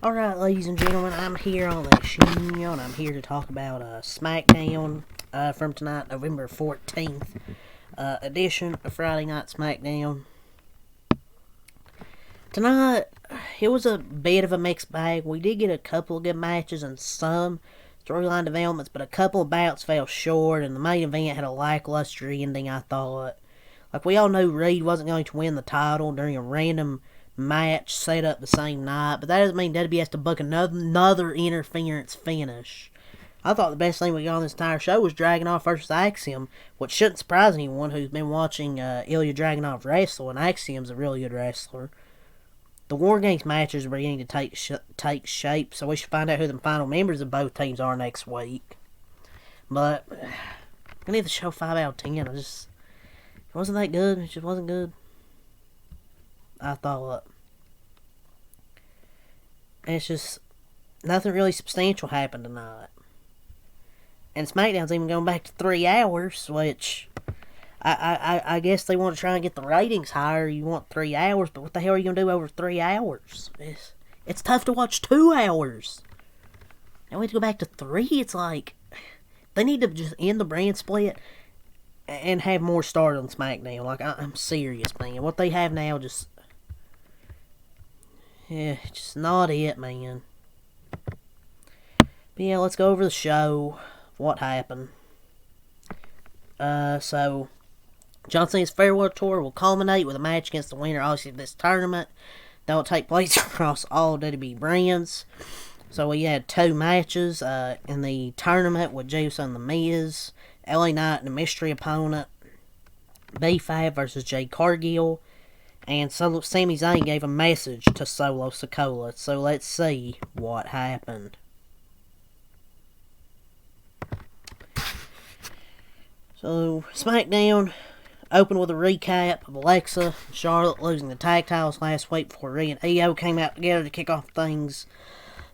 Alright, ladies and gentlemen, I'm here on the show, and I'm here to talk about Smackdown from tonight, November 14th edition of Friday Night Smackdown. Tonight, it was a bit of a mixed bag. We did get a couple of good matches and some storyline developments, but a couple of bouts fell short, and the main event had a lackluster ending, I thought. Like, we all knew Reed wasn't going to win the title during a random match set up the same night, but that doesn't mean WWE has to book another interference finish. I thought the best thing we got on this entire show was Dragunov versus Axiom, which shouldn't surprise anyone who's been watching Ilya Dragunov wrestle, and Axiom's a really good wrestler. The War Games matches are beginning to take shape, so we should find out who the final members of both teams are next week. But I need the show 5 out of 10. It wasn't that good. It just wasn't good, I thought. And it's just nothing really substantial happened tonight. And SmackDown's even going back to 3 hours, which I guess they want to try and get the ratings higher. You want 3 hours, but what the hell are you going to do over 3 hours? It's tough to watch 2 hours. Now we have to go back to 3. It's like they need to just end the brand split and have more stars on SmackDown. Like, I'm serious, man. What they have now just not it, man. But yeah, let's go over the show. What happened. So John Cena's farewell tour will culminate with a match against the winner, obviously, of this tournament. That will take place across all WWE brands. So we had 2 matches in the tournament with Juice and The Miz, LA Knight and a mystery opponent, B5 versus Jade Cargill, and Sami Zayn gave a message to Solo Sikoa. So let's see what happened. So SmackDown opened with a recap of Alexa and Charlotte losing the tag titles last week before Rhea and Io came out together to kick things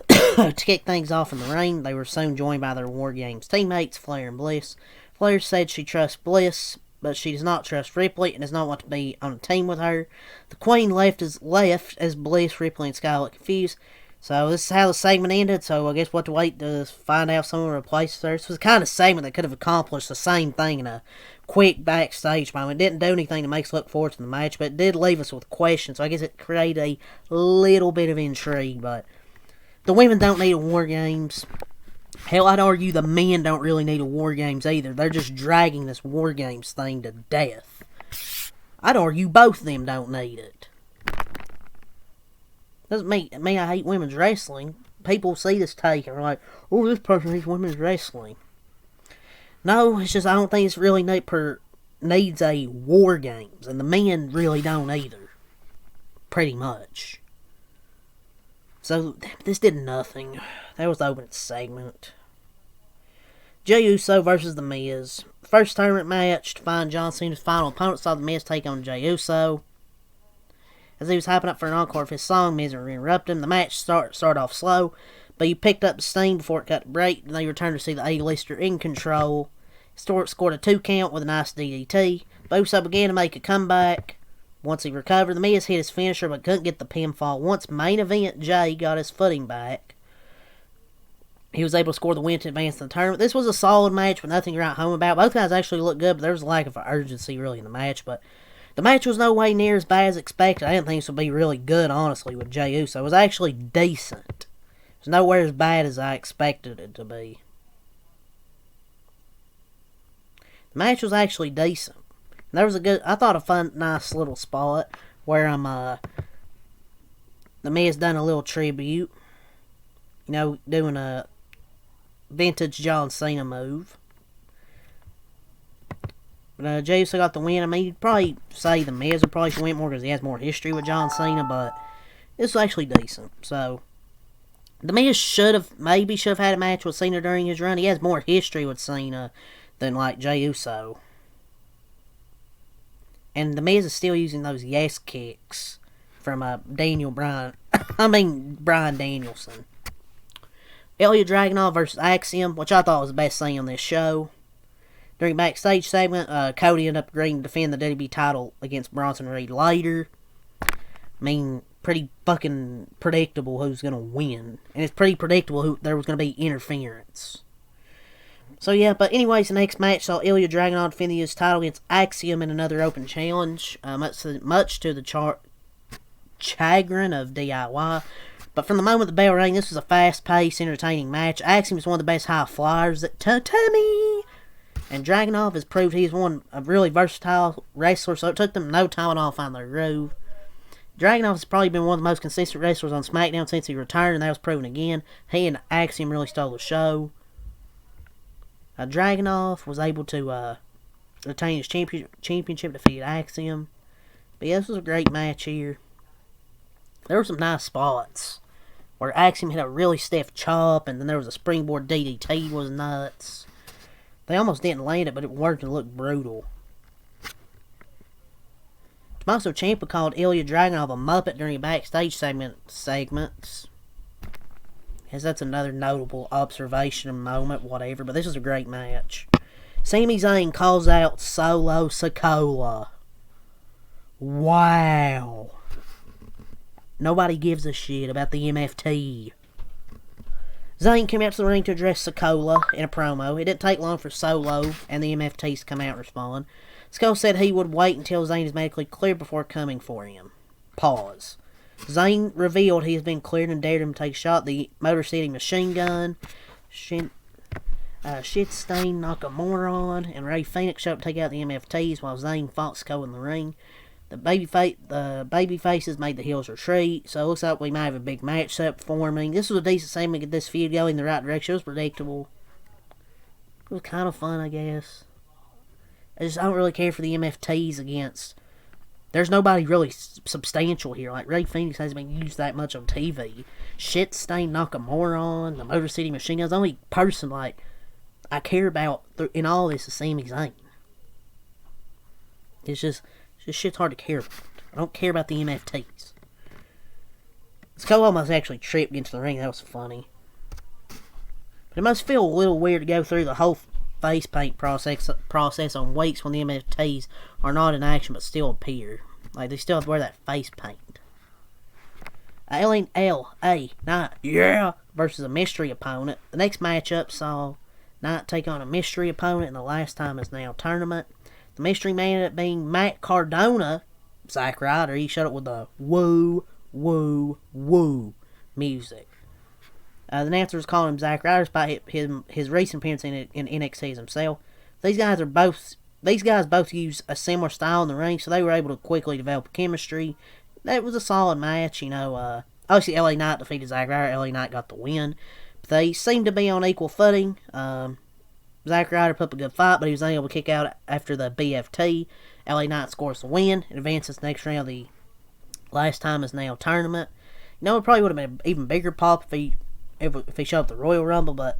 off in the ring. They were soon joined by their War Games teammates, Flair and Bliss. Flair said she trusts Bliss, but she does not trust Ripley and does not want to be on a team with her. The Queen left as Bliss, Ripley, and Scarlett confused. So this is how the segment ended, so I guess we'll have to wait to find out if someone replaces her. This was the kind of segment that could have accomplished the same thing in a quick backstage moment. It didn't do anything to make us look forward to the match, but it did leave us with questions, so I guess it created a little bit of intrigue. But the women don't need a War Games. Hell, I'd argue the men don't really need a War Games either. They're just dragging this War Games thing to death. I'd argue both of them don't need it. Doesn't mean I hate women's wrestling. People see this take and are like, oh, this person hates women's wrestling. No, it's just I don't think it's really needs a War Games. And the men really don't either. Pretty much. So, this did nothing. That was the opening segment. Jey Uso versus The Miz. First tournament match to find John Cena's final opponent saw The Miz take on Jey Uso. As he was hyping up for an encore of his song, Miz interrupted him. The match started off slow, but he picked up the steam before it cut to break, and they returned to see the A-lister in control. Stewart scored a 2 count with a nice DDT. Uso began to make a comeback. Once he recovered, The Miz hit his finisher but couldn't get the pinfall. Once main event Jey got his footing back, he was able to score the win to advance in the tournament. This was a solid match with nothing to write home about. Both guys actually looked good, but there was a lack of urgency really in the match. But the match was no way near as bad as expected. I didn't think this would be really good, honestly, with Jey Uso. It was actually decent. It was nowhere as bad as I expected it to be. The match was actually decent. There was a fun, nice little spot where The Miz done a little tribute. You know, doing a vintage John Cena move. But Jey Uso got the win. I mean, you'd probably say The Miz would probably win more because he has more history with John Cena, but this was actually decent. So, The Miz should have had a match with Cena during his run. He has more history with Cena than, like, Jey Uso. And The Miz is still using those yes kicks from Brian Danielson. Ilya Dragunov versus Axiom, which I thought was the best thing on this show. During backstage segment, Cody ended up agreeing to defend the WWE title against Bronson Reed later. I mean, pretty fucking predictable who's going to win. And it's pretty predictable who there was going to be interference. So yeah, but anyways, the next match saw Ilya Dragunov defend his title against Axiom in another open challenge, much to the chagrin of DIY. But from the moment the bell rang, this was a fast-paced, entertaining match. Axiom is one of the best high flyers at Tatami, and Dragunov has proved he is one a really versatile wrestler, so it took them no time at all to find their groove. Dragunov has probably been one of the most consistent wrestlers on Smackdown since he returned, and that was proven again. He and Axiom really stole the show. Dragunov was able to retain his championship, defeat Axiom. But yeah, this was a great match here. There were some nice spots where Axiom hit a really stiff chop, and then there was a springboard DDT was nuts. They almost didn't land it, but it worked and looked brutal. Tommaso Ciampa called Ilya Dragunov a Muppet during a backstage segments. As that's another notable observation moment, whatever. But this was a great match. Sami Zayn calls out Solo Sikoa. Wow. Nobody gives a shit about the MFT. Zayn came out to the ring to address Sikoa in a promo. It didn't take long for Solo and the MFTs to come out and respond. Sikoa said he would wait until Zayn is medically cleared before coming for him. Pause. Zayn revealed he has been cleared and dared him to take a shot. The Motor City Machine Gun, Shit Stain Nakamura, and Ray Phoenix showed up to take out the MFTs while Zayn fought Sikoa in the ring. The baby faces made the heels retreat, so it looks like we might have a big match set up forming. This was a decent segment to get this feud going in the right direction. It was predictable. It was kind of fun, I guess. I don't really care for the MFTs against. There's nobody really substantial here. Like, Ray Phoenix hasn't been used that much on TV. Shit Stain Nakamura, the Motor City Machine Gun. The only person, like, I care about in all this is Sami Zayn. It's just shit's hard to care about. I don't care about the MFTs. Skull almost actually tripped into the ring. That was funny. But it must feel a little weird to go through the whole face paint process on weeks when the MFTs are not in action but still appear. Like, they still have to wear that face paint. LA Knight, yeah, versus a mystery opponent. The next matchup saw Knight take on a mystery opponent in the last time is now tournament. The mystery man ended up being Matt Cardona, Zack Ryder. He showed up with the woo, woo, woo music. The announcers called him Zack Ryder despite his recent appearance in NXT himself. These guys both use a similar style in the ring, so they were able to quickly develop chemistry. That was a solid match, Obviously, LA Knight defeated Zack Ryder. LA Knight got the win. But they seemed to be on equal footing. Zack Ryder put up a good fight, but he was unable to kick out after the BFT. LA Knight scores the win and advances to the next round of the last time is now tournament. It probably would have been an even bigger pop if he showed up the Royal Rumble, but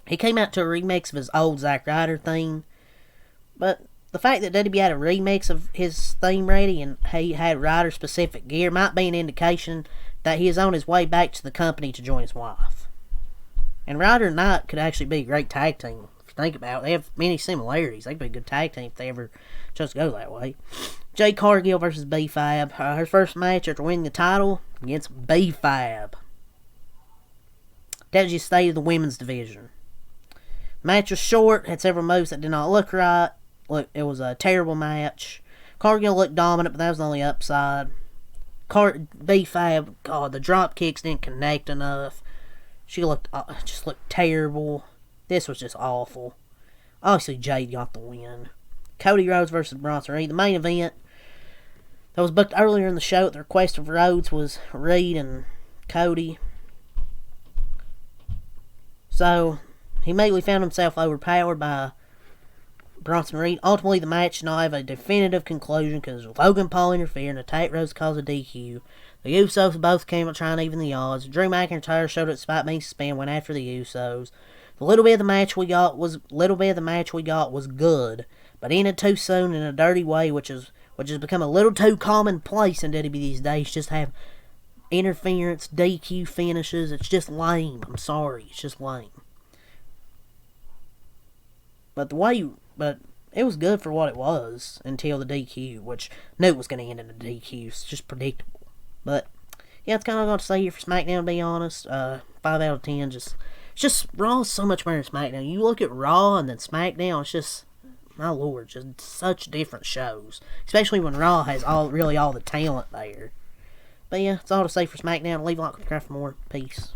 he came out to a remix of his old Zack Ryder theme. But the fact that WB had a remix of his theme ready and he had Ryder specific gear might be an indication that he is on his way back to the company to join his wife. And Ryder and Knight could actually be a great tag team. If you think about it, they have many similarities. They could be a good tag team if they ever chose to go that way. Jade Cargill versus B-Fab. Her first match after winning the title against B-Fab. That was just state of the women's division. The match was short, had several moves that did not look right. Look, it was a terrible match. Cargill looked dominant, but that was the only upside. B-Fab, God, the drop kicks didn't connect enough. She just looked terrible. This was just awful. Obviously, Jade got the win. Cody Rhodes versus Bronson Reed. The main event that was booked earlier in the show at the request of Rhodes was Reed and Cody. So, he immediately found himself overpowered by Bronson Reed. Ultimately, the match did not have a definitive conclusion because Logan Paul interfered and attacked Rhodes caused a DQ. The Usos both came up trying to even the odds. Drew McIntyre showed up despite being suspended, went after the Usos. The little bit of the match we got was good, but ended too soon in a dirty way, which has become a little too commonplace in WWE these days. Just have interference, DQ finishes. It's just lame. I'm sorry, it's just lame. But it was good for what it was until the DQ, which knew it was going to end in a DQ. It's just predictable. But yeah, it's kind of got to say here for SmackDown, to be honest. 5 out of 10. Just Raw is so much better than SmackDown. You look at Raw and then SmackDown, it's just, my lord, just such different shows. Especially when Raw has all the talent there. But yeah, that's all to say for SmackDown. Leave a like, subscribe for more. Peace.